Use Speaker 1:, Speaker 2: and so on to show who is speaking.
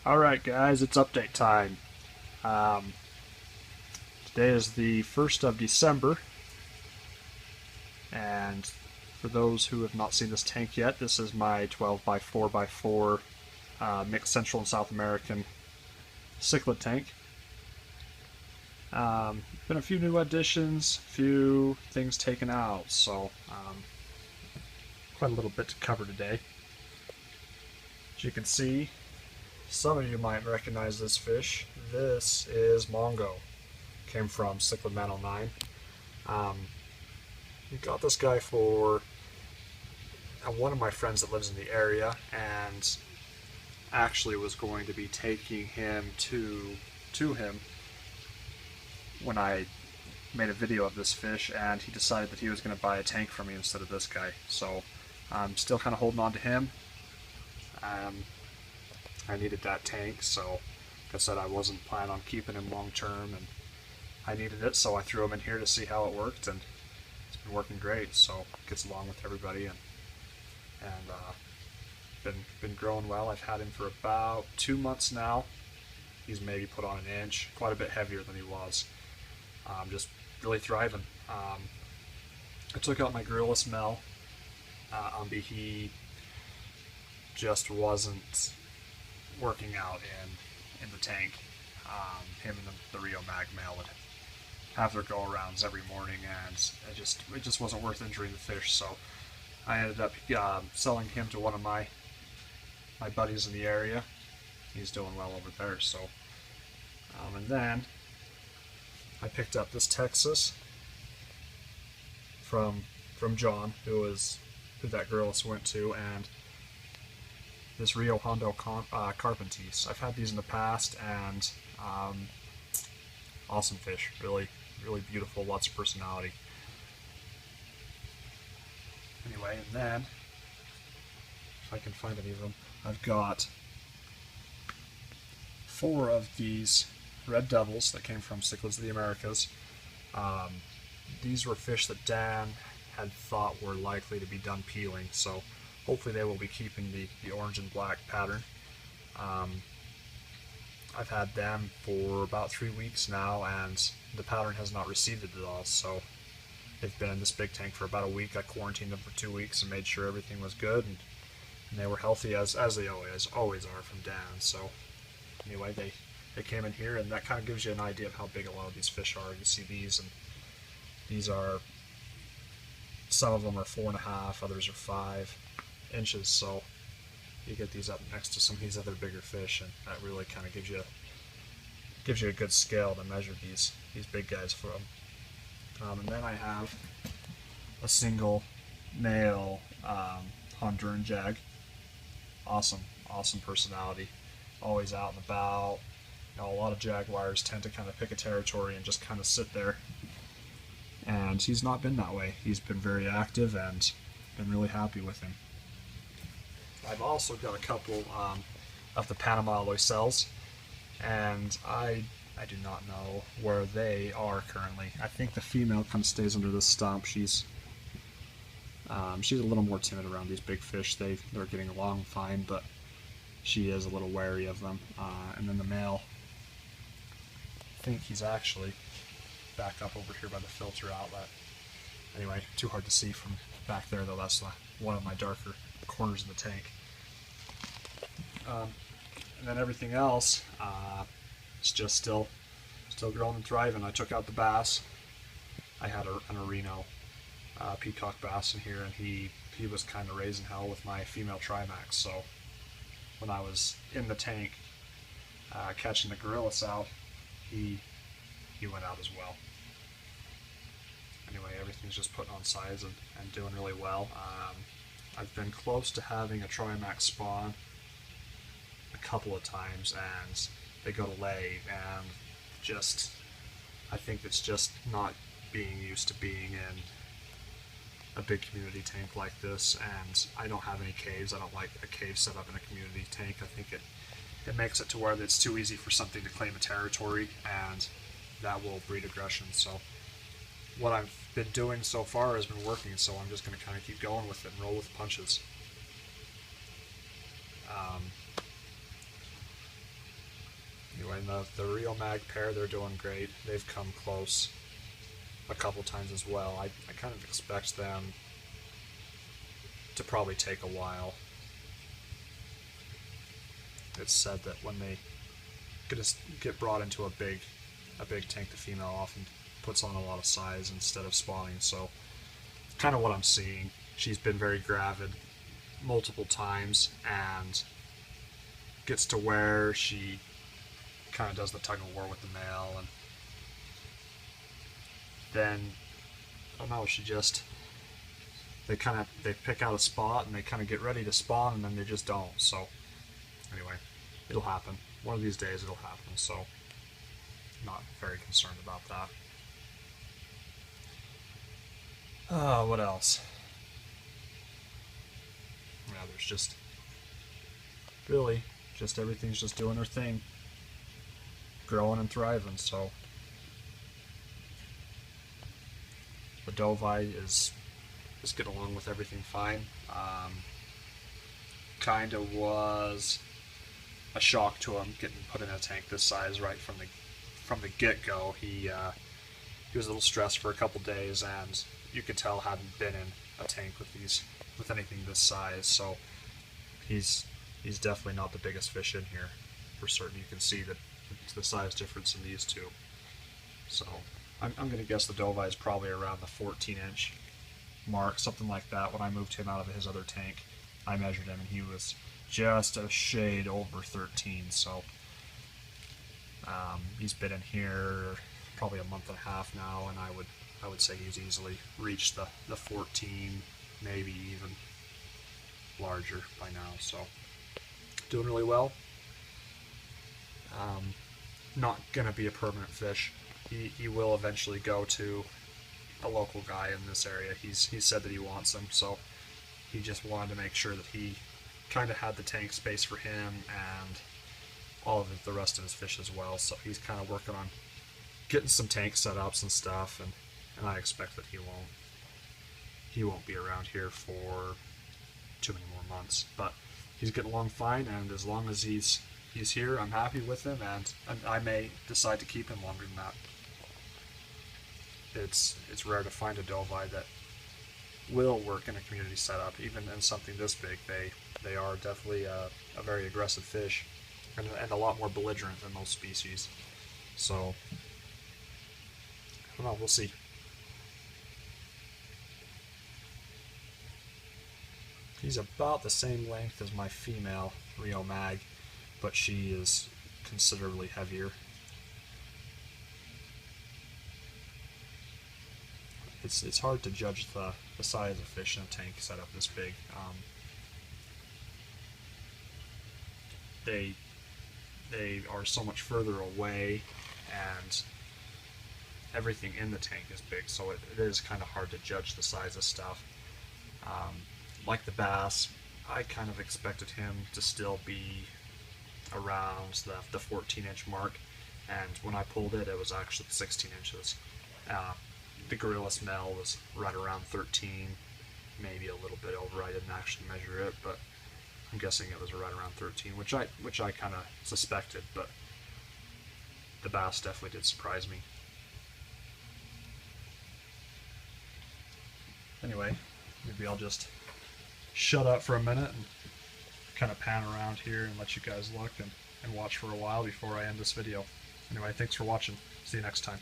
Speaker 1: Alright guys, it's update time. Um, Today is the 1st of December, and for those who have not seen this tank yet, this is my 12 by 4 by 4 mixed Central and South American cichlid tank. Been a few new additions, few things taken out, so quite a little bit to cover today. As you can see, some of you might recognize this fish. This is Mongo. Came from Cichlid Man 09. We got this guy for one of my friends that lives in the area, and actually was going to be taking him to him when I made a video of this fish, and he decided that he was going to buy a tank for me instead of this guy. So I'm still kind of holding on to him. I needed that tank, so like I said, I wasn't planning on keeping him long term, and I needed it, so I threw him in here to see how it worked, and it's been working great. So it gets along with everybody, and been growing well. I've had him for about 2 months now. He's maybe put on an inch, quite a bit heavier than he was. Just really thriving. I took out my gorilla smell. He just wasn't working out in the tank. Him and the Rio Mag male would have their go-arounds every morning, and it just wasn't worth injuring the fish. So I ended up selling him to one of my buddies in the area. He's doing well over there. So and then I picked up this Texas from John, who that girl went to, and this Rio Hondo Carpentese. I've had these in the past, and awesome fish. Really, really beautiful, lots of personality. Anyway, and then, if I can find any of them, I've got 4 of these red devils that came from Cichlids of the Americas. These were fish that Dan had thought were likely to be done peeling, so hopefully they will be keeping the orange and black pattern. I've had them for about 3 weeks now, and the pattern has not receded at all. So they've been in this big tank for about a week. I quarantined them for 2 weeks and made sure everything was good, and they were healthy as they always are from Dan. So anyway, they came in here, and that kind of gives you an idea of how big a lot of these fish are. You see these, and these are, some of them are 4.5, others are 5 inches, so you get these up next to some of these other bigger fish, and that really kind of gives you a good scale to measure these big guys from. And then I have a single male Honduran jag. Awesome personality, always out and about. You know, a lot of jaguars tend to kind of pick a territory and just kind of sit there, and he's not been that way. He's been very active, and been really happy with him. I've also got a couple of the Panama loisells, and I do not know where they are currently. I think the female kind of stays under the stump. She's a little more timid around these big fish. They're getting along fine, but she is a little wary of them. And then the male, I think he's actually back up over here by the filter outlet. Anyway, too hard to see from back there, though. That's one of my darker corners of the tank. And then everything else is just still growing and thriving. I took out the bass. I had an Areno peacock bass in here, and he was kind of raising hell with my female Trimax. So when I was in the tank catching the gorillas out, he went out as well. Anyway, everything's just putting on size and doing really well. I've been close to having a Trimax spawn a couple of times, and they go to lay, and I think it's just not being used to being in a big community tank like this, and I don't have any caves. I don't like a cave set up in a community tank. I think it makes it to where it's too easy for something to claim a territory, and that will breed aggression. So what I've been doing so far has been working, so I'm just going to kind of keep going with it and roll with punches. anyway, the Rio Mag pair, they're doing great. They've come close a couple times as well. I kind of expect them to probably take a while. It's said that when they get brought into a big tank, the female often puts on a lot of size instead of spawning, so kind of what I'm seeing. She's been very gravid multiple times and gets to where she kind of does the tug of war with the male, and then I don't know, they pick out a spot and they kind of get ready to spawn, and then they just don't. So anyway, it'll happen. One of these days it'll happen, so not very concerned about that. What else? Yeah, there's just really just everything's just doing their thing, growing and thriving. So the Delvite is getting along with everything fine. Kind of was a shock to him getting put in a tank this size right from the get-go. He was a little stressed for a couple days, and you could tell hadn't been in a tank with anything this size. So he's definitely not the biggest fish in here for certain. You can see the size difference in these two. So I'm going to guess the Delvite is probably around the 14-inch mark, something like that. When I moved him out of his other tank, I measured him and he was just a shade over 13. So he's been in here probably a month and a half now, and I would say he's easily reached the 14, maybe even larger by now. So doing really well. Not gonna be a permanent fish. He will eventually go to a local guy in this area. He said that he wants him, so he just wanted to make sure that he kind of had the tank space for him and all of the rest of his fish as well. So he's kind of working on getting some tank setups and stuff, and I expect that he won't be around here for too many more months. But he's getting along fine, and as long as he's here, I'm happy with him, and I may decide to keep him longer than that. It's rare to find a Delvite that will work in a community setup, even in something this big. They are definitely a very aggressive fish, and a lot more belligerent than most species. So I don't know, we'll see. He's about the same length as my female Rio Mag, but she is considerably heavier. It's hard to judge the size of fish in a tank setup this big. They are so much further away, and everything in the tank is big, so it is kind of hard to judge the size of stuff. Like the bass, I kind of expected him to still be around the 14-inch mark, and when I pulled it, it was actually 16 inches. The gorilla smell was right around 13, maybe a little bit over. I didn't actually measure it, but I'm guessing it was right around 13, which I kind of suspected, but the bass definitely did surprise me. Anyway, maybe I'll just shut up for a minute and kind of pan around here and let you guys look and watch for a while before I end this video. Anyway, thanks for watching. See you next time.